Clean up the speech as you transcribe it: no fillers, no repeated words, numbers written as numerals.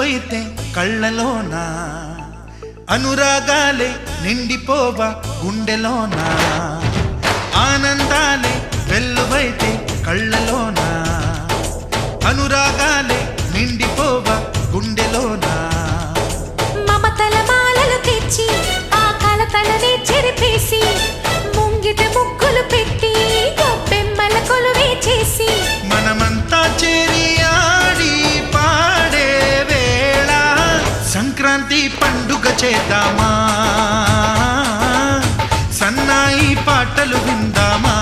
వెల్లువైతే కళ్ళలోన అనురాగాలే నిండిపోవా గుండెలోన ఆనందాలే వెల్లువైతే కళ్ళలోన అనురాగాలే నిండిపోవా గుండెలోన మమతల మాలలు తెచ్చి ఆ కలతలనే చెరిపేసి ముంగిట ముగ్గులు పెట్టి గొప్పెమ్మల కొలువే చేసి మనమంతా చేరి ఆడి పాడే వేళ సంక్రాంతి పండుగ చేద్దామా సన్నాయి పాటలు విందామా